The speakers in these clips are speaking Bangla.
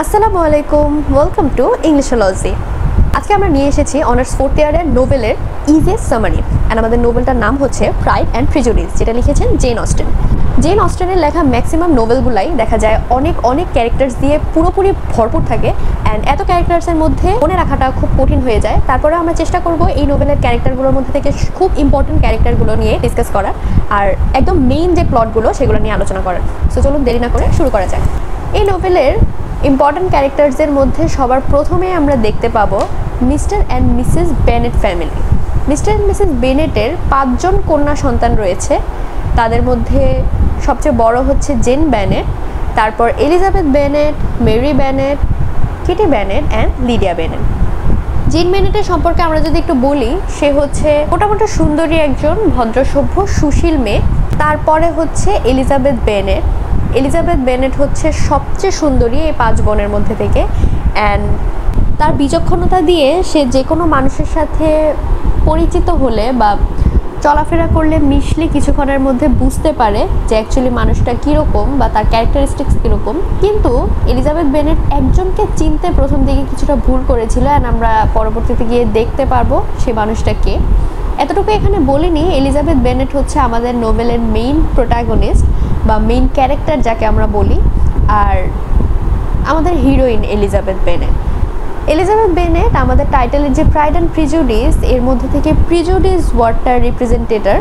আসসালামু আলাইকুম, ওয়েলকাম টু ইংলিশোলজি। আজকে আমরা নিয়ে এসেছি অনার্স ফোর্থ ইয়ারের নোবেলের ইজিয়েস্ট সামারি। অ্যান্ড আমাদের নোবেলটার নাম হচ্ছে প্রাইড অ্যান্ড প্রিজুডিস, যেটা লিখেছেন জেন অস্টেন। জেন অস্টেনের লেখা ম্যাক্সিমাম নোবেলগুলাই দেখা যায় অনেক ক্যারেক্টার্স দিয়ে পুরোপুরি ভরপুর থাকে। অ্যান্ড এত ক্যারেক্টার্সের মধ্যে মনে রাখাটা খুব কঠিন হয়ে যায়। তারপরে আমরা চেষ্টা করব এই নোবেলের ক্যারেক্টারগুলোর মধ্যে থেকে খুব ইম্পর্টেন্ট ক্যারেক্টারগুলো নিয়ে ডিসকাস করার, আর একদম মেইন যে প্লটগুলো সেগুলো নিয়ে আলোচনা করার। সো চলুন দেরি না করে শুরু করা যাক। এই নোবেলের ইম্পর্টেন্ট ক্যারেক্টার্সের মধ্যে সবার প্রথমে আমরা দেখতে পাবো mister and missus Bennet family. Mister and missus বেনেটের 5 জন কন্যা সন্তান রয়েছে। তাদের মধ্যে সবচেয়ে বড় হচ্ছে জেন বেনেট, তারপর Elizabeth Bennet, Mary Bennet, Kitty Bennet and Lydia Bennet. Jane বেনেটের সম্পর্কে আমরা যদি একটু বলি, সে হচ্ছে মোটামুটি সুন্দরী একজন ভদ্রসভ্য সুশীল মেয়ে। তারপরে হচ্ছে এলিজাবেথ বেনেট। এলিজাবেথ বেনেট হচ্ছে সবচেয়ে সুন্দরী এই 5 বোনের মধ্যে থেকে। অ্যান্ড তার বিচক্ষণতা দিয়ে সে যে কোনো মানুষের সাথে পরিচিত হলে বা চলাফেরা করলে মিশলে কিছুক্ষণের মধ্যে বুঝতে পারে যে অ্যাকচুয়ালি মানুষটা কীরকম বা তার ক্যারেক্টারিস্টিক্স কীরকম। কিন্তু এলিজাবেথ বেনেট একজনকে চিনতে প্রথম দিকে কিছুটা ভুল করেছিল, অ্যান্ড আমরা পরবর্তীতে গিয়ে দেখতে পারবো সে মানুষটা কে। এতটুকু এখানে বলিনি, এলিজাবেথ বেনেট হচ্ছে আমাদের নোবেলের মেইন প্রোটাগনিস্ট বা মেইন ক্যারেক্টার যাকে আমরা বলি, আর আমাদের heroine Elizabeth Bennett. Elizabeth Bennett আমাদের টাইটেলের যে প্রাইড অ্যান্ড প্রিজুডিস, এর মধ্যে থেকে প্রিজুডিস ওয়ার্ডটার রিপ্রেজেন্টেটর।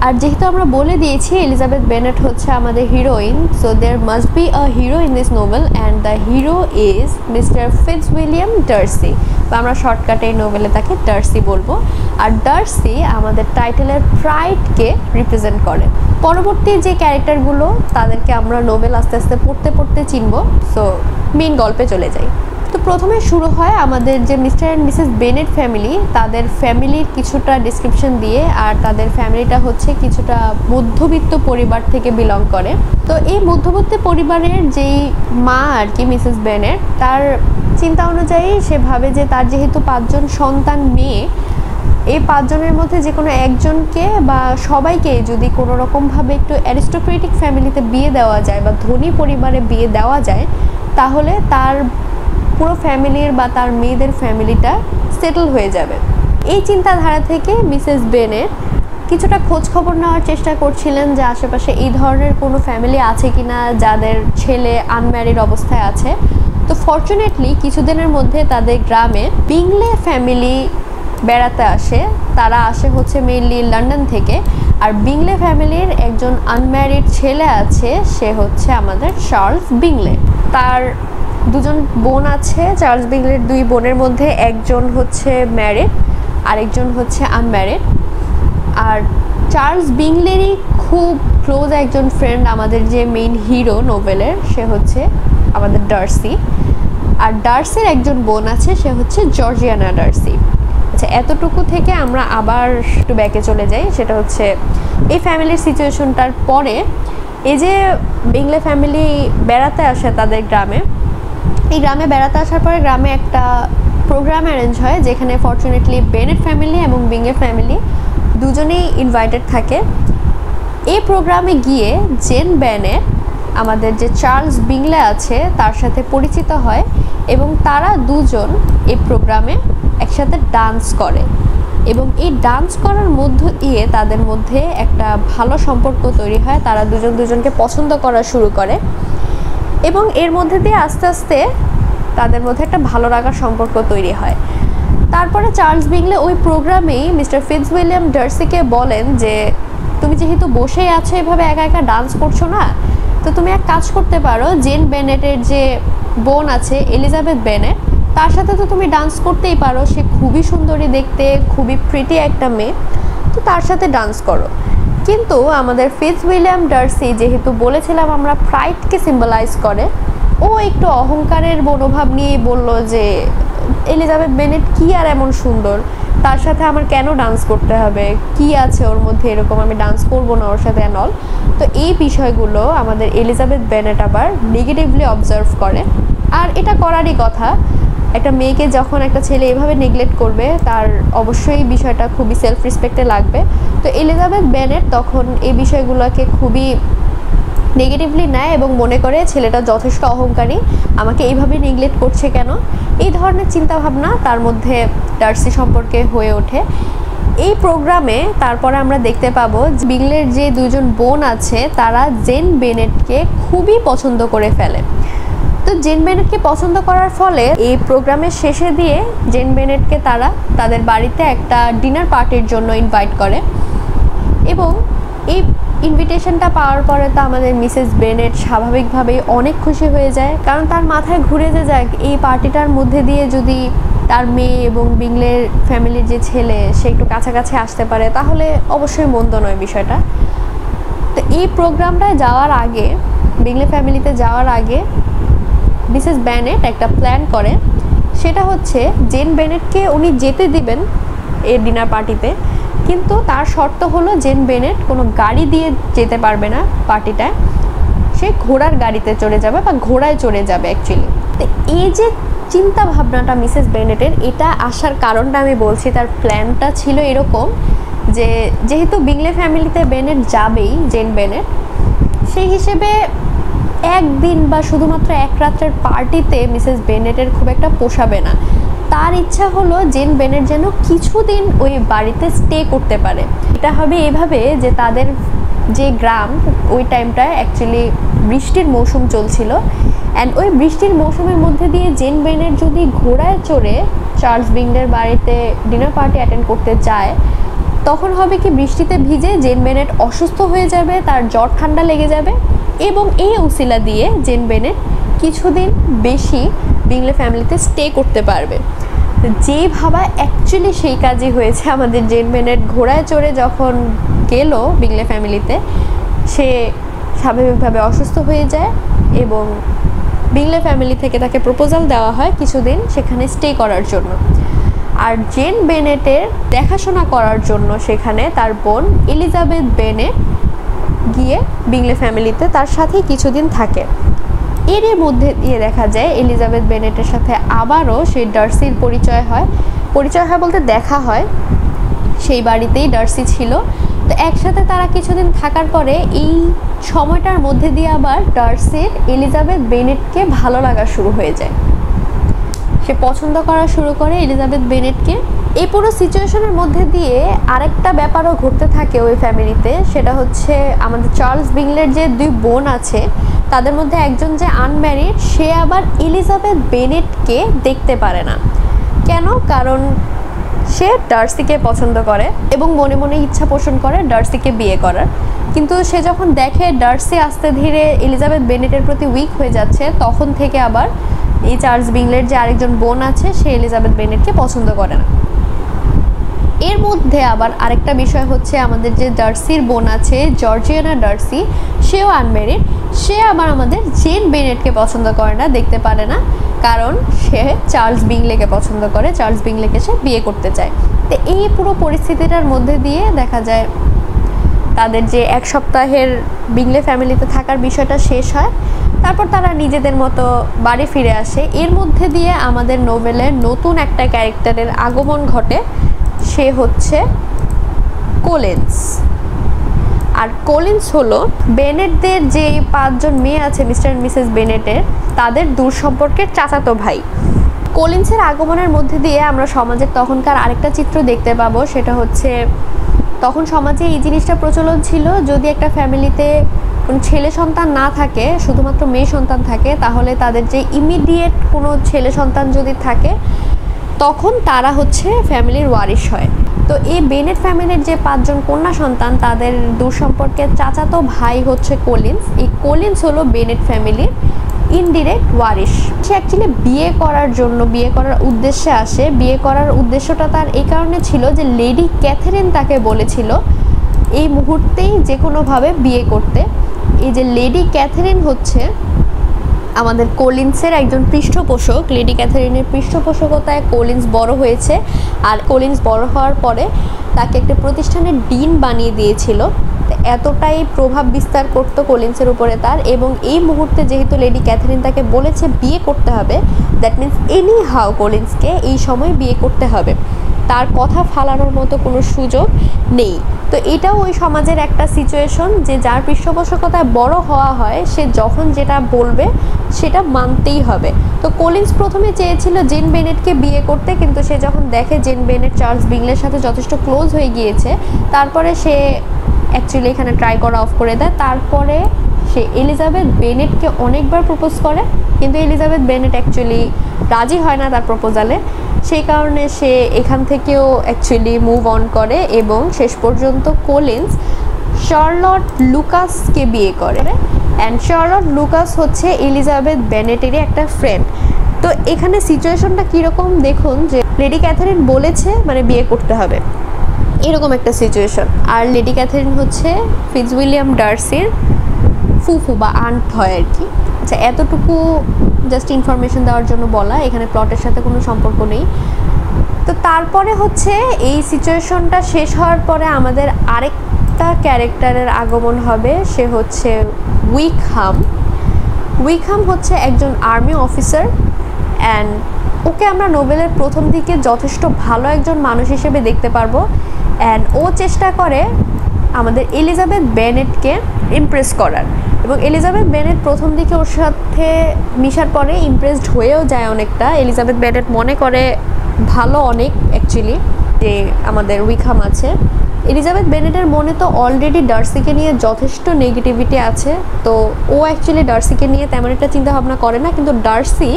আর যেহেতু আমরা বলে দিয়েছি এলিজাবেথ বেনেট হচ্ছে আমাদের heroine, so there must be a hero in this novel, and the hero is Mister Fitzwilliam Darcy, বা আমরা শর্টকাটে এই নোবেলে তাকে ডার্সি বলবো। আর ডার্সি আমাদের টাইটেলের প্রাইডকে রিপ্রেজেন্ট করে। পরবর্তী যে ক্যারেক্টারগুলো তাদেরকে আমরা নোবেল আস্তে আস্তে পড়তে চিনব। সো মেইন গল্পে চলে যাই। তো প্রথমে শুরু হয় আমাদের যে mister and missus Bennet family, তাদের ফ্যামিলির কিছুটা ডিসক্রিপশন দিয়ে। আর তাদের ফ্যামিলিটা হচ্ছে কিছুটা মধ্যবিত্ত পরিবার থেকে বিলং করে। তো এই মধ্যবিত্ত পরিবারের যেই মা আর কি মিসেস বেনেট, তার চিন্তা অনুযায়ী সে ভাবে যে তার যেহেতু 5 জন সন্তান মেয়ে, এই 5 জনের মধ্যে যে কোনো একজনকে বা সবাইকে যদি কোনো রকমভাবে একটু অ্যারিস্টোক্রেটিক ফ্যামিলিতে বিয়ে দেওয়া যায় বা ধনী পরিবারে বিয়ে দেওয়া যায়, তাহলে তার পুরো ফ্যামিলির বা তার মেয়েদের ফ্যামিলিটা সেটেল হয়ে যাবে। এই চিন্তাধারা থেকে মিসেস বেনেট কিছুটা খোঁজ খবর নেওয়ার চেষ্টা করছিলেন যে আশেপাশে এই ধরনের কোনো ফ্যামিলি আছে কিনা যাদের ছেলে আনম্যারিড অবস্থায় আছে। তো ফরচুনেটলি কিছুদিনের মধ্যে তাদের গ্রামে বিংলে ফ্যামিলি বেড়াতে আসে। তারা আসে হচ্ছে মেইনলি লন্ডন থেকে। আর বিংলে ফ্যামিলির একজন আনম্যারিড ছেলে আছে, সে হচ্ছে আমাদের চার্লস বিংলে। তার 2 জন বোন আছে। চার্লস বিংলের 2 বোনের মধ্যে একজন হচ্ছে ম্যারিড, আরেকজন হচ্ছে আনম্যারিড। আর চার্লস বিংলেরই খুব ক্লোজ একজন ফ্রেন্ড আমাদের যে মেইন হিরো নোবেলের, সে হচ্ছে আমাদের ডার্সি। আর ডার্সির একজন বোন আছে, সে হচ্ছে জর্জিয়ানা ডার্সি। আচ্ছা, এতটুকু থেকে আমরা আবার একটু ব্যাকে চলে যাই। সেটা হচ্ছে এই ফ্যামিলির সিচুয়েশনটার পরে এই যে বিংলে ফ্যামিলি বেড়াতে আসে তাদের গ্রামে। এই গ্রামে বেড়াতে আসার পরে গ্রামে একটা প্রোগ্রাম অ্যারেঞ্জ হয়, যেখানে ফরচুনেটলি বেনেট ফ্যামিলি এবং বিংলে ফ্যামিলি দুজনেই ইনভাইটেড থাকে। এই প্রোগ্রামে গিয়ে জেন বেনেট আমাদের যে চার্লস বিংলে আছে তার সাথে পরিচিত হয়, এবং তারা 2 জন এই প্রোগ্রামে একসাথে ডান্স করে। এবং এই ডান্স করার মধ্য দিয়ে তাদের মধ্যে একটা ভালো সম্পর্ক তৈরি হয়। তারা দুজনকে পছন্দ করা শুরু করে, এবং এর মধ্যে দিয়ে আস্তে আস্তে তাদের মধ্যে একটা ভালো লাগার সম্পর্ক তৈরি হয়। তারপরে চার্লস বিংলে ওই প্রোগ্রামেই মিস্টার ফিটজউইলিয়াম ডার্সিকে বলেন যে তুমি যেহেতু বসেই আছো এভাবে একা একা ডান্স করছো না, তো তুমি এক কাজ করতে পারো, জেন বেনেটের যে বোন আছে এলিজাবেথ বেনেট, তার সাথে তো তুমি ডান্স করতেই পারো। সে খুবই সুন্দরী দেখতে, খুবই প্রিটি একটা মেয়ে, তো তার সাথে ডান্স করো। কিন্তু আমাদের ফিটজউইলিয়াম ডার্সি, যেহেতু বলেছিলাম আমরা প্রাইডকে সিম্বলাইজ করে, ও একটু অহংকারের মনোভাব নিয়ে বলল যে এলিজাবেথ বেনেট কি আর এমন সুন্দর, তার সাথে আমার কেন ডান্স করতে হবে, কি আছে ওর মধ্যে এরকম, আমি ডান্স করবো না ওর সাথে অ্যান্ড অল। তো এই বিষয়গুলো আমাদের এলিজাবেথ বেনেট আবার নেগেটিভলি অবজার্ভ করে। আর এটা করারই কথা, একটা মেয়েকে যখন একটা ছেলে এভাবে নেগলেক্ট করবে, তার অবশ্যই বিষয়টা খুবই সেলফ রেসপেক্টে লাগবে। তো এলিজাবেথ বেনেট তখন এই বিষয়গুলোকে খুবই নেগেটিভলি নেয় এবং মনে করে ছেলেটা যথেষ্ট অহংকারী, আমাকে এইভাবে নেগলেক্ট করছে কেন, এই ধরনের চিন্তাভাবনা তার মধ্যে ডার্সি সম্পর্কে হয়ে ওঠে। এই প্রোগ্রামে তারপরে আমরা দেখতে পাবো বিংলের যে দুজন বোন আছে তারা জেন বেনেটকে খুবই পছন্দ করে ফেলে। তো জেন বেনেটকে পছন্দ করার ফলে এই প্রোগ্রামের শেষে দিয়ে জেন বেনেটকে তারা তাদের বাড়িতে একটা ডিনার পার্টির জন্য ইনভাইট করে এবং এই ইনভিটেশনটা পাওয়ার পরে তো আমাদের মিসেস বেনেট স্বাভাবিকভাবেই অনেক খুশি হয়ে যায়, কারণ তার মাথায় ঘুরে যে যাক এই পার্টিটার মধ্যে দিয়ে যদি তার মেয়ে এবং বিংলের ফ্যামিলির যে ছেলে সে একটু কাছাকাছি আসতে পারে তাহলে অবশ্যই মন্দ নয় বিষয়টা। তো এই প্রোগ্রামটায় যাওয়ার আগে, বিংলে ফ্যামিলিতে যাওয়ার আগে মিসেস বেনেট একটা প্ল্যান করে, সেটা হচ্ছে জেন বেনেটকে উনি যেতে দিবেন এই ডিনার পার্টিতে, কিন্তু তার শর্ত হলো জেন বেনেট কোনো গাড়ি দিয়ে যেতে পারবে না পার্টিটায়, সে ঘোড়ার গাড়িতে চড়ে যাবে বা ঘোড়ায় চড়ে যাবে অ্যাকচুয়ালি। তো এই যে চিন্তা ভাবনাটা মিসেস বেনেটের, এটা আসার কারণটা আমি বলছি, তার প্ল্যানটা ছিল এরকম যে যেহেতু বিংলে ফ্যামিলিতে বেনেট যাবেই জেন বেনেট, সেই হিসেবে একদিন বা শুধুমাত্র এক রাত্রের পার্টিতে মিসেস বেনেটের খুব একটা পোষাবে না। তার ইচ্ছা হলো জেন বেনেট যেন কিছুদিন ওই বাড়িতে স্টে করতে পারে। এটা হবে এভাবে যে তাদের যে গ্রাম ওই টাইমটায় অ্যাকচুয়ালি বৃষ্টির মৌসুম চলছিল, অ্যান্ড ওই বৃষ্টির মৌসুমের মধ্যে দিয়ে জেন বেনেট যদি ঘোড়ায় চড়ে চার্লস বিংলের বাড়িতে ডিনার পার্টি অ্যাটেন্ড করতে যায়, তখন হবে কি বৃষ্টিতে ভিজে জেন বেনেট অসুস্থ হয়ে যাবে, তার জ্বর ঠান্ডা লেগে যাবে এবং এই উসিলা দিয়ে জেন বেনেট কিছুদিন বেশি বিংলে ফ্যামিলিতে স্টে করতে পারবে। যে ভাবা অ্যাকচুয়ালি সেই কাজই হয়েছে। আমাদের জেন বেনেট ঘোড়ায় চড়ে যখন গেল বিংলে ফ্যামিলিতে, সে স্বাভাবিকভাবে অসুস্থ হয়ে যায় এবং বিংলে ফ্যামিলি থেকে তাকে প্রপোজাল দেওয়া হয় কিছুদিন সেখানে স্টে করার জন্য। আর জেন বেনেটের দেখাশোনা করার জন্য সেখানে তার বোন এলিজাবেথ বেনেট গিয়ে বিংলে ফ্যামিলিতে তার সাথেই কিছুদিন থাকে। এরই মধ্যে দিয়ে দেখা যায় এলিজাবেথ বেনেটের সাথে আবারও সেই ডার্সির পরিচয় হয় বলতে দেখা হয়, সেই বাড়িতেই ডার্সি ছিল। তো একসাথে তারা কিছুদিন থাকার পরে এই সময়টার মধ্যে দিয়ে আবার ডার্সির এলিজাবেথ বেনেটকে ভালো লাগা শুরু হয়ে যায়, সে পছন্দ করা শুরু করে এলিজাবেথ বেনেটকে। এই পুরো সিচুয়েশনের মধ্যে দিয়ে আরেকটা ব্যাপারও ঘটতে থাকে ওই ফ্যামিলিতে, সেটা হচ্ছে আমাদের চার্লস বিংলের যে দুই বোন আছে তাদের মধ্যে একজন যে আনম্যারিড, সে আবার এলিজাবেথ বেনেটকে দেখতে পারে না। কেন? কারণ সে ডার্সিকে পছন্দ করে এবং মনে মনে ইচ্ছা পোষণ করে ডার্সিকে বিয়ে করার, কিন্তু সে যখন দেখে ডার্সি আস্তে ধীরে এলিজাবেথ বেনেটের প্রতি উইক হয়ে যাচ্ছে, তখন থেকে আবার এই চার্লস বিংলের যে আরেকজন বোন আছে সে এলিজাবেথ বেনেটকে পছন্দ করে না। এর মধ্যে আবার আরেকটা বিষয় হচ্ছে আমাদের যে ডার্সির বোন আছে জর্জিয়ানা ডার্সি, সেও আনম্যারিড, সে আবার আমাদের জেন বেনেটকে পছন্দ করে না, দেখতে পারে না, কারণ সে চার্লস বিংলেকে পছন্দ করে, চার্লস বিংলেকে সে বিয়ে করতে চায়। তো এই পুরো পরিস্থিতিটার মধ্যে দিয়ে দেখা যায় তাদের যে এক সপ্তাহের বিংলে ফ্যামিলিতে থাকার বিষয়টা শেষ হয়, তারপর তারা নিজেদের মতো বাড়ি ফিরে আসে। এর মধ্যে দিয়ে আমাদের নোভেলে নতুন একটা ক্যারেক্টারের আগমন ঘটে, সে হচ্ছে কোলিন্স। আর কোলিন্স হলো বেনেটদের যে 5 জন মেয়ে আছে মিস্টার অ্যান্ড মিসেস বেনেটের, তাদের দূর সম্পর্কের চাচাতো ভাই। কোলিন্সের আগমনের মধ্যে দিয়ে আমরা সমাজের তখনকার আরেকটা চিত্র দেখতে পাবো, সেটা হচ্ছে তখন সমাজে এই জিনিসটা প্রচলন ছিল, যদি একটা ফ্যামিলিতে কোনো ছেলে সন্তান না থাকে, শুধুমাত্র মেয়ে সন্তান থাকে, তাহলে তাদের যে ইমিডিয়েট কোনো ছেলে সন্তান যদি থাকে তখন তারা হচ্ছে ফ্যামিলির ওয়ারিশ হয়। তো এই বেনেট ফ্যামিলির যে 5 জন কন্যা সন্তান, তাদের দূর সম্পর্কের চাচাতো ভাই হচ্ছে কোলিন্স। এই কোলিন্স হলো বেনেট ফ্যামিলির ইনডিরেক্ট ওয়ারিশ। সে অ্যাকচুয়ালি বিয়ে করার উদ্দেশ্যে আসে। বিয়ে করার উদ্দেশ্যটা তার এই কারণে ছিল যে লেডি ক্যাথেরিন তাকে বলেছিল এই মুহূর্তেই যে কোনোভাবে বিয়ে করতে। এই যে লেডি ক্যাথেরিন হচ্ছে আমাদের কোলিন্সের একজন পৃষ্ঠপোষক। লেডি ক্যাথেরিনের পৃষ্ঠপোষকতায় কোলিন্স বড় হয়েছে, আর কোলিন্স বড় হওয়ার পরে তাকে একটা প্রতিষ্ঠানের ডিন বানিয়ে দিয়েছিল। এতটাই প্রভাব বিস্তার করতো কোলিন্সের উপরে তার, এবং এই মুহূর্তে যেহেতু লেডি ক্যাথেরিন তাকে বলেছে বিয়ে করতে হবে, দ্যাট মিন্স এনি হাউ কোলিন্সকে এই সময় বিয়ে করতে হবে। তার কথা ফালানোর মতো কোনো সুযোগ নেই। তো এটাও ওই সমাজের একটা সিচুয়েশন যে যার পৃষ্ঠপোষকতায় বড় হওয়া হয় সে যখন যেটা বলবে সেটা মানতেই হবে। তো কলিন্স প্রথমে চেয়েছিল জেন বেনেটকে বিয়ে করতে, কিন্তু সে যখন দেখে জেন বেনেট চার্লস বিংলের সাথে যথেষ্ট ক্লোজ হয়ে গিয়েছে, তারপরে সে অ্যাকচুয়ালি এখানে ট্রাই করা অফ করে দেয়। তারপরে সে এলিজাবেথ বেনেটকে অনেকবার প্রপোজ করে, কিন্তু এলিজাবেথ বেনেট অ্যাকচুয়ালি রাজি হয় না তার প্রপোজালে। সেই কারণে সে এখান থেকেও অ্যাকচুয়ালি মুভ অন করে এবং শেষ পর্যন্ত কলিন্স শার্লট লুকাসকে বিয়ে করে। অ্যান্ড শার্লট লুকাস হচ্ছে এলিজাবেথ বেনেটেরই একটা ফ্রেন্ড। তো এখানে সিচুয়েশনটা কীরকম দেখুন, যে লেডি ক্যাথারিন বলেছে মানে বিয়ে করতে হবে, এরকম একটা সিচুয়েশন। আর লেডি ক্যাথারিন হচ্ছে ফিটজউইলিয়াম ডার্সির ফুফু বা আন্ট হয় আর কি। আচ্ছা, এতটুকু জাস্ট ইনফরমেশন দেওয়ার জন্য বলা, এখানে প্লটের সাথে কোনো সম্পর্ক নেই। তো তারপরে হচ্ছে এই সিচুয়েশনটা শেষ হওয়ার পরে আমাদের আরেকটা ক্যারেক্টারের আগমন হবে, সে হচ্ছে উইকহাম। উইকহাম হচ্ছে একজন আর্মি অফিসার অ্যান্ড ওকে আমরা নোবেলের প্রথম দিকে যথেষ্ট ভালো একজন মানুষ হিসেবে দেখতে পারবো। অ্যান্ড ও চেষ্টা করে আমাদের এলিজাবেথ বেনেটকে ইমপ্রেস করার, এবং এলিজাবেথ বেনেট প্রথম দিকে ওর সাথে মিশার পরে ইমপ্রেসড হয়েও যায় অনেকটা। এলিজাবেথ বেনেট মনে করে ভালো অনেক অ্যাকচুয়ালি যে আমাদের উইকহাম আছে। এলিজাবেথ বেনেটের মনে তো অলরেডি ডার্সিকে নিয়ে যথেষ্ট নেগেটিভিটি আছে, তো ও অ্যাকচুয়ালি ডার্সিকে নিয়ে তেমন একটা চিন্তাভাবনা করে না। কিন্তু ডার্সি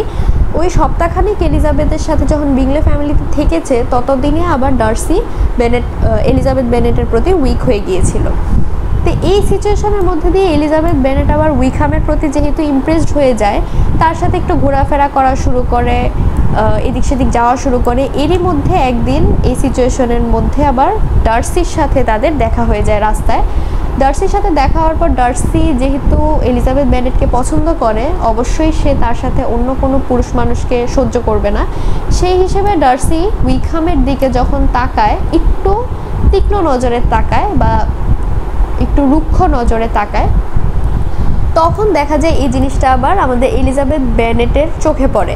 ওই সপ্তাহখানিক এলিজাবেথের সাথে যখন বিংলে ফ্যামিলিতে থেকেছে ততদিনে আবার ডার্সি এলিজাবেথ বেনেটের প্রতি উইক হয়ে গিয়েছিল। তো এই সিচুয়েশনের মধ্যে দিয়ে এলিজাবেথ বেনেট আবার উইকহামের প্রতি যেহেতু ইমপ্রেসড হয়ে যায়, তার সাথে একটু ঘোরাফেরা করা শুরু করে, এদিক সেদিক যাওয়া শুরু করে। এরই মধ্যে একদিন এই সিচুয়েশনের মধ্যে আবার ডার্সির সাথে তাদের দেখা হয়ে যায় রাস্তায়। ডার্সির সাথে দেখা হওয়ার পর ডার্সি যেহেতু এলিজাবেথ বেনেটকে পছন্দ করে, অবশ্যই সে তার সাথে অন্য কোনো পুরুষ মানুষকে সহ্য করবে না। সেই হিসেবে ডার্সি উইকহামের দিকে যখন তাকায়, একটু তীক্ষ্ণ নজরে তাকায় বা একটু রুক্ষ নজরে তাকায়, তখন দেখা যায় এই জিনিসটা আবার আমাদের এলিজাবেথ বেনেটের চোখে পড়ে।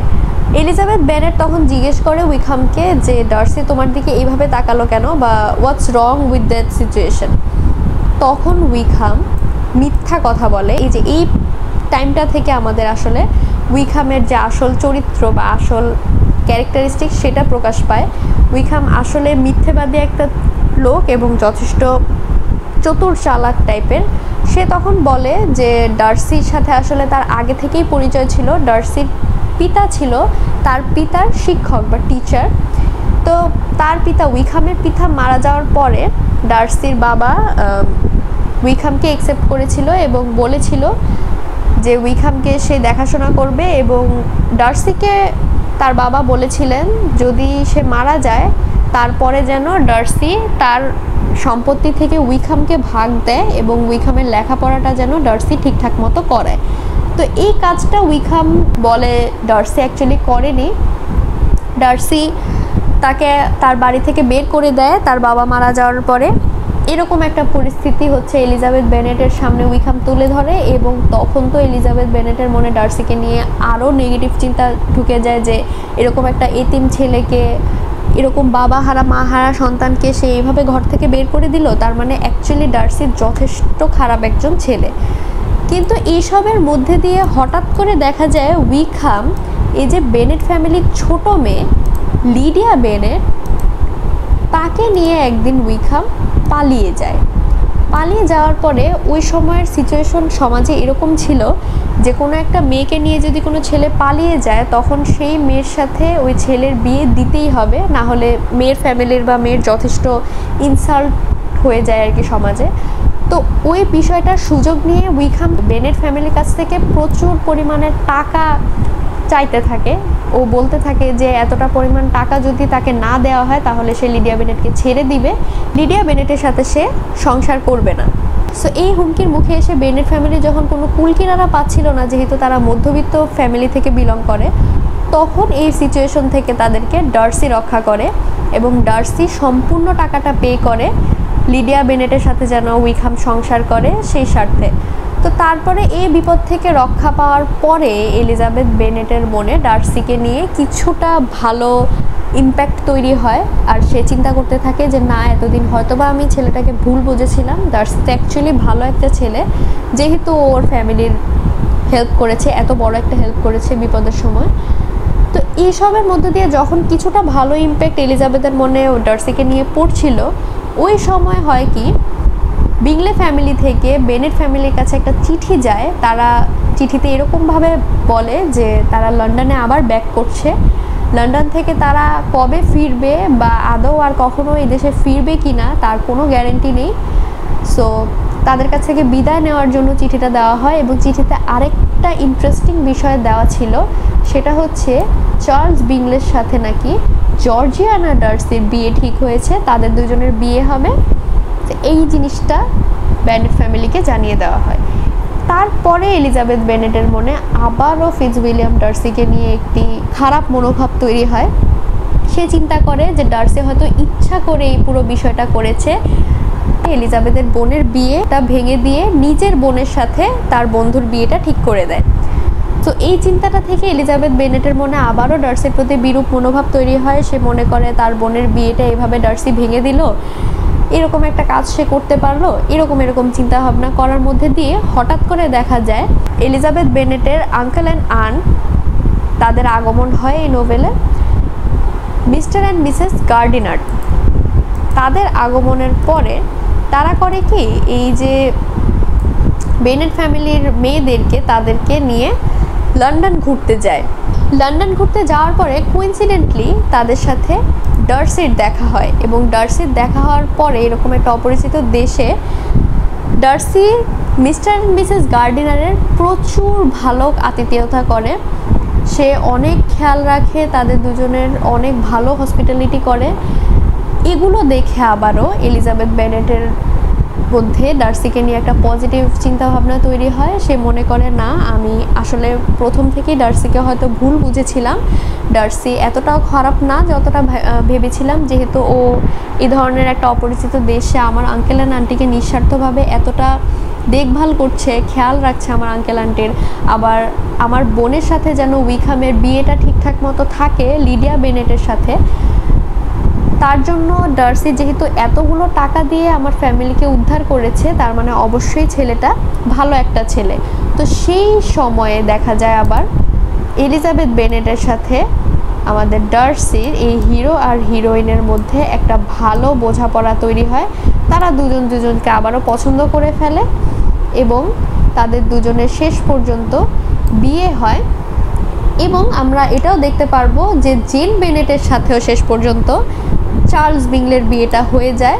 এলিজাবেথ বেনেট তখন জিজ্ঞেস করে উইকহামকে যে ডার্সি তোমার দিকে এইভাবে তাকালো কেন, বা হোয়াটস রং উইথ দ্যাট সিচুয়েশন। তখন উইকহাম মিথ্যা কথা বলে। এই যে এই টাইমটা থেকে আমাদের আসলে উইকহামের যে আসল চরিত্র বা আসল ক্যারেক্টারিস্টিক সেটা প্রকাশ পায়। উইকহাম আসলে মিথ্যেবাদী একটা লোক এবং যথেষ্ট চতুর চালাক টাইপের। সে তখন বলে যে ডার্সির সাথে আসলে তার আগে থেকেই পরিচয় ছিল। ডার্সির পিতা ছিল তার পিতার শিক্ষক বা টিচার। তো তার পিতা উইকহামের পিতা মারা যাওয়ার পরে ডার্সির বাবা উইকহামকে অ্যাকসেপ্ট করেছিল এবং বলেছিল যে উইকহামকে সে দেখাশোনা করবে, এবং ডার্সিকে তার বাবা বলেছিলেন যদি সে মারা যায় তারপরে যেন ডার্সি তার সম্পত্তি থেকে উইকহামকে ভাগ দেয় এবং উইকহামের লেখাপড়াটা যেন ডার্সি ঠিকঠাক মতো করে। তো এই কাজটা উইকহাম বলে ডার্সি অ্যাকচুয়ালি করেনি। ডার্সি তাকে তার বাড়ি থেকে বের করে দেয় তার বাবা মারা যাওয়ার পরে। এরকম একটা পরিস্থিতি হচ্ছে এলিজাবেথ বেনেটের সামনে উইকহাম তুলে ধরে, এবং তখন তো এলিজাবেথ বেনেটের মনে ডার্সিকে নিয়ে আরও নেগেটিভ চিন্তা ঢুকে যায় যে এরকম একটা এতিম ছেলেকে, এরকম বাবা হারা মা হারা সন্তানকে সে এইভাবে ঘর থেকে বের করে দিল, তার মানে অ্যাকচুয়ালি ডার্সি যথেষ্ট খারাপ একজন ছেলে। কিন্তু এইসবের মধ্যে দিয়ে হঠাৎ করে দেখা যায় উইকহাম এই যে বেনেট ফ্যামিলির ছোট মেয়ে লিডিয়া বেনেট, তাকে নিয়ে একদিন উইকহাম পালিয়ে যায়। পালিয়ে যাওয়ার পরে ওই সময়ের সিচুয়েশন সমাজে এরকম ছিল যে কোনো একটা মেয়েকে নিয়ে যদি কোনো ছেলে পালিয়ে যায় তখন সেই মেয়ের সাথে ওই ছেলের বিয়ে দিতেই হবে, না হলে মেয়ের ফ্যামিলির বা মেয়ের যথেষ্ট ইনসাল্ট হয়ে যায় আর কি সমাজে। তো ওই বিষয়টার সুযোগ নিয়ে উইকহাম বেনেট ফ্যামিলির কাছ থেকে প্রচুর পরিমাণের টাকা চাইতে থাকে। ও বলতে থাকে যে এতটা পরিমাণ টাকা যদি তাকে না দেওয়া হয় তাহলে সে লিডিয়া বেনেটকে ছেড়ে দিবে, লিডিয়া বেনেটের সাথে সে সংসার করবে না। সো এই হুমকির মুখে এসে বেনেট ফ্যামিলি যখন কোনো কুলকিনারা পাচ্ছিল না, যেহেতু তারা মধ্যবিত্ত ফ্যামিলি থেকে বিলং করে, তখন এই সিচুয়েশন থেকে তাদেরকে ডার্সি রক্ষা করে এবং ডার্সি সম্পূর্ণ টাকাটা পে করে লিডিয়া বেনেটের সাথে যেন উইকহাম সংসার করে সেই স্বার্থে। তো তারপরে এই বিপদ থেকে রক্ষা পাওয়ার পরে এলিজাবেথ বেনেটের মনে ডার্সিকে নিয়ে কিছুটা ভালো ইম্প্যাক্ট তৈরি হয়। আর সে চিন্তা করতে থাকে যে না, এতদিন হয়তোবা আমি ছেলেটাকে ভুল বুঝেছিলাম, ডার্সি তো অ্যাকচুয়ালি ভালো একটা ছেলে, যেহেতু ওর ফ্যামিলির হেল্প করেছে, এত বড় একটা হেল্প করেছে বিপদের সময়। তো এইসবের মধ্যে দিয়ে যখন কিছুটা ভালো ইম্প্যাক্ট এলিজাবেথের মনে ডার্সিকে নিয়ে পড়ছিল, ওই সময় হয় কি, বিংলে ফ্যামিলি থেকে বেনেট ফ্যামিলির কাছে একটা চিঠি যায়। তারা চিঠিতে এরকমভাবে বলে যে তারা লন্ডনে আবার ব্যাক করছে, লন্ডন থেকে তারা কবে ফিরবে বা আদৌ আর কখনো এই দেশে ফিরবে কি না তার কোনো গ্যারেন্টি নেই। সো তাদের কাছ থেকে বিদায় নেওয়ার জন্য চিঠিটা দেওয়া হয়। এবং চিঠিতে আরেকটা ইন্টারেস্টিং বিষয় দেওয়া ছিল, সেটা হচ্ছে চার্লস বিংলের সাথে নাকি জর্জিয়ানা ডার্সির বিয়ে ঠিক হয়েছে, তাদের দুজনের বিয়ে হবে। এই জিনিসটা বেনেট ফ্যামিলিকে জানিয়ে দেওয়া হয়। তারপরে এলিজাবেথ বেনেটের মনে আবারও ফিটজউইলিয়াম ডার্সিকে নিয়ে একটি খারাপ মনোভাব তৈরি হয়। সে চিন্তা করে যে ডার্সি হয়তো ইচ্ছা করে এই পুরো বিষয়টা করেছে, এলিজাবেথের বোনের বিয়েটা ভেঙে দিয়ে নিজের বোনের সাথে তার বন্ধুর বিয়েটা ঠিক করে দেয়। তো এই চিন্তাটা থেকে এলিজাবেথ বেনেটের মনে আবারও ডার্সির প্রতি বিরূপ মনোভাব তৈরি হয়। সে মনে করে তার বোনের বিয়েটা এভাবে ডার্সি ভেঙে দিল, এরকম একটা কাজ সে করতে পারলো, এরকম চিন্তা ভাবনা করার মধ্যে দিয়ে হঠাৎ করে দেখা যায় এলিজাবেথ বেনেটের আঙ্কেল অ্যান্ড আন্ট তাদের আগমন হয় এই নোভেলে। মিস্টার অ্যান্ড মিসেস গার্ডিনার তাদের আগমনের পরে তারা করে কি, এই যে বেনেট ফ্যামিলির মেয়েদেরকে তাদেরকে নিয়ে লন্ডন ঘুরতে যায়। লন্ডন ঘুরতে যাওয়ার পরে কোইন্সিডেন্টলি তাদের সাথে ডার্সির দেখা হয়। এবং ডার্সির দেখা হওয়ার পরে এরকম একটা অপরিচিত দেশে ডার্সি মিস্টার অ্যান্ড মিসেস গার্ডিনারের প্রচুর ভালো আতিথেয়তা করে। সে অনেক খেয়াল রাখে, তাদের দুজনের অনেক ভালো হসপিটালিটি করে। এগুলো দেখে আবারও এলিজাবেথ বেনেটের মধ্যে ডার্সিকে নিয়ে একটা পজিটিভ চিন্তাভাবনা তৈরি হয়। সে মনে করে না, আমি আসলে প্রথম থেকেই ডার্সিকে হয়তো ভুল বুঝেছিলাম, ডার্সি এতটাও খারাপ না যতটা ভেবেছিলাম, যেহেতু ও এই ধরনের একটা অপরিচিত দেশে আমার আঙ্কেল অ্যান্ড আন্টিকে নিঃস্বার্থভাবে এতটা দেখভাল করছে, খেয়াল রাখছে আমার আঙ্কেল আন্টির। আবার আমার বোনের সাথে যেন উইকহামের বিয়েটা ঠিকঠাক মতো থাকে লিডিয়া বেনেটের সাথে, তার জন্য ডার্সি যেহেতু এতগুলো টাকা দিয়ে আমার ফ্যামিলিকে উদ্ধার করেছে, তার মানে অবশ্যই ছেলেটা ভালো একটা ছেলে। তো সেই সময়ে দেখা যায় আবার এলিজাবেথ বেনেটের সাথে আমাদের ডার্সির এই হিরো আর হিরোইনের মধ্যে একটা ভালো বোঝাপড়া তৈরি হয়। তারা দুজনকে আবারও পছন্দ করে ফেলে এবং তাদের দুজনের শেষ পর্যন্ত বিয়ে হয়। এবং আমরা এটাও দেখতে পারবো যে জেন বেনেটের সাথেও শেষ পর্যন্ত চার্লস বিংলের বিয়েটা হয়ে যায়।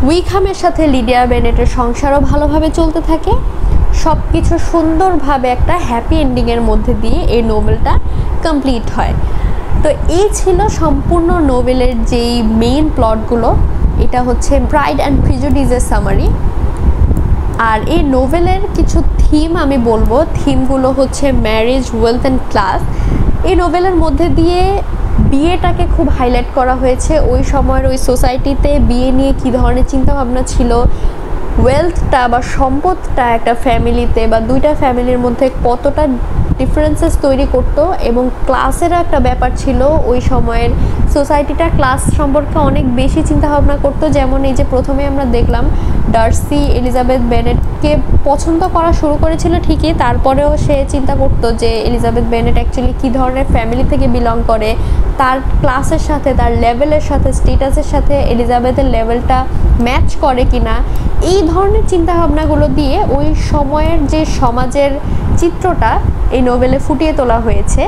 উইকহামের সাথে লিডিয়া বেনেটের সংসারও ভালোভাবে চলতে থাকে। সব কিছু সুন্দরভাবে একটা হ্যাপি এন্ডিংয়ের মধ্যে দিয়ে এই নোভেলটা কমপ্লিট হয়। তো এই ছিল সম্পূর্ণ নোভেলের যেই মেইন প্লটগুলো। এটা হচ্ছে প্রাইড অ্যান্ড প্রিজুডিসের সামারি। আর এই নোভেলের কিছু থিম আমি বলবো। থিমগুলো হচ্ছে ম্যারেজ, ওয়েলথ অ্যান্ড ক্লাস। এই নোভেলের মধ্যে দিয়ে বিয়েটাকে খুব হাইলাইট করা হয়েছে। ওই সময়ের ওই সোসাইটিতে বিয়ে নিয়ে কী ধরনের চিন্তাভাবনা ছিল, ওয়েলথটা বা সম্পদটা একটা ফ্যামিলিতে বা দুইটা ফ্যামিলির মধ্যে কতটা ডিফারেন্সেস তৈরি করতো, এবং ক্লাসেরও একটা ব্যাপার ছিল। ওই সময়ের সোসাইটিটা ক্লাস সম্পর্কে অনেক বেশি চিন্তাভাবনা করতো। যেমন এই যে প্রথমে আমরা দেখলাম ডার্সি এলিজাবেথ বেনেটকে পছন্দ করা শুরু করেছিল ঠিকই, তারপরেও সে চিন্তা করতো যে এলিজাবেথ বেনেট অ্যাকচুয়ালি কী ধরনের ফ্যামিলি থেকে বিলং করে, তার ক্লাসের সাথে, তার লেভেলের সাথে, স্টেটাসের সাথে এলিজাবেথের লেভেলটা ম্যাচ করে কি না। এই ধরনের চিন্তাভাবনাগুলো দিয়ে ওই সময়ের যে সমাজের চিত্রটা এই নোভেলে ফুটিয়ে তোলা হয়েছে।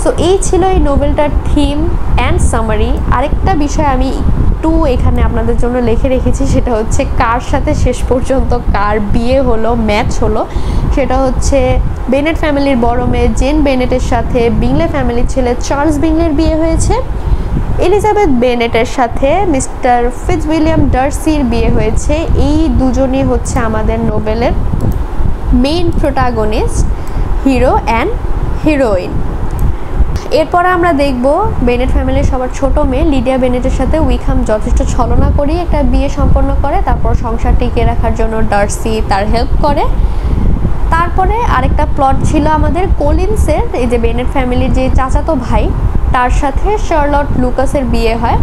সো এই ছিল এই নোভেলটার থিম অ্যান্ড সামারি। আরেকটা বিষয় আমি একটু এখানে আপনাদের জন্য লিখে রেখেছি, সেটা হচ্ছে কার সাথে শেষ পর্যন্ত কার বিয়ে হলো, ম্যাচ হলো। সেটা হচ্ছে বেনেট ফ্যামিলির বড় মেয়ে জেন বেনেটের সাথে বিংলে ফ্যামিলির ছেলে চার্লস বিংলের বিয়ে হয়েছে। এলিজাবেথ বেনেটের সাথে মিস্টার ফিটজউইলিয়াম ডার্সির বিয়ে হয়েছে। এই দুজনই হচ্ছে আমাদের নোভেলের main protagonist, hero and heroine. এরপরে আমরা দেখব বেনেট ফ্যামিলির সবার ছোট মেয়ে লিডিয়া বেনেটের সাথে উইকহাম যথেষ্ট ছলনা করেই একটা বিয়ে সম্পন্ন করে। তারপর সংসার টিকিয়ে রাখার জন্য ডার্সি তার হেল্প করে। তারপরে আরেকটা প্লট ছিল আমাদের কলিন্সের, এই যে বেনেট ফ্যামিলির যে চাচাতো ভাই তার সাথে শার্লট লুকাসের বিয়ে হয়।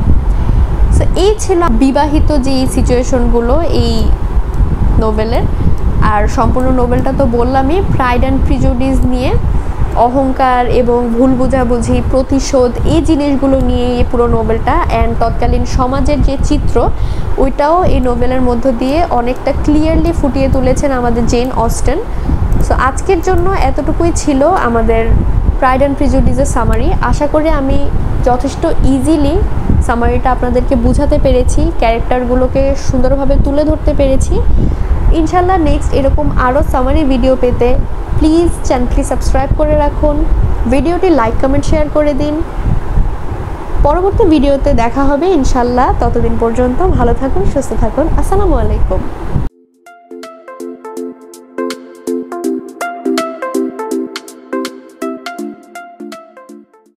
সো এই ছিল বিবাহিত যে সিচুয়েশনগুলো এই নোবেলের। আর সম্পূর্ণ নোবেলটা তো বললামই প্রাইড অ্যান্ড প্রিজুডিস নিয়ে, অহংকার এবং ভুল বোঝাবুঝি, প্রতিশোধ, এই জিনিসগুলো নিয়ে এই পুরো নোবেলটা। অ্যান্ড তৎকালীন সমাজের যে চিত্র ওইটাও এই নোবেলের মধ্য দিয়ে অনেকটা ক্লিয়ারলি ফুটিয়ে তুলেছেন আমাদের জেন অস্টেন। সো আজকের জন্য এতটুকুই ছিল আমাদের প্রাইড অ্যান্ড প্রিজুডিসের সামারি। আশা করি আমি যথেষ্ট ইজিলি সামারিটা আপনাদেরকে বুঝাতে পেরেছি, ক্যারেক্টারগুলোকে সুন্দরভাবে তুলে ধরতে পেরেছি। ইনশাল্লাহ নেক্সট এরকম আরও সামারি ভিডিও পেতে প্লিজ চ্যানেলটি সাবস্ক্রাইব করে রাখুন, ভিডিওটি লাইক কমেন্ট শেয়ার করে দিন। পরবর্তী ভিডিওতে দেখা হবে ইনশাল্লাহ। ততদিন পর্যন্ত ভালো থাকুন, সুস্থ থাকুন। আসসালামু আলাইকুম।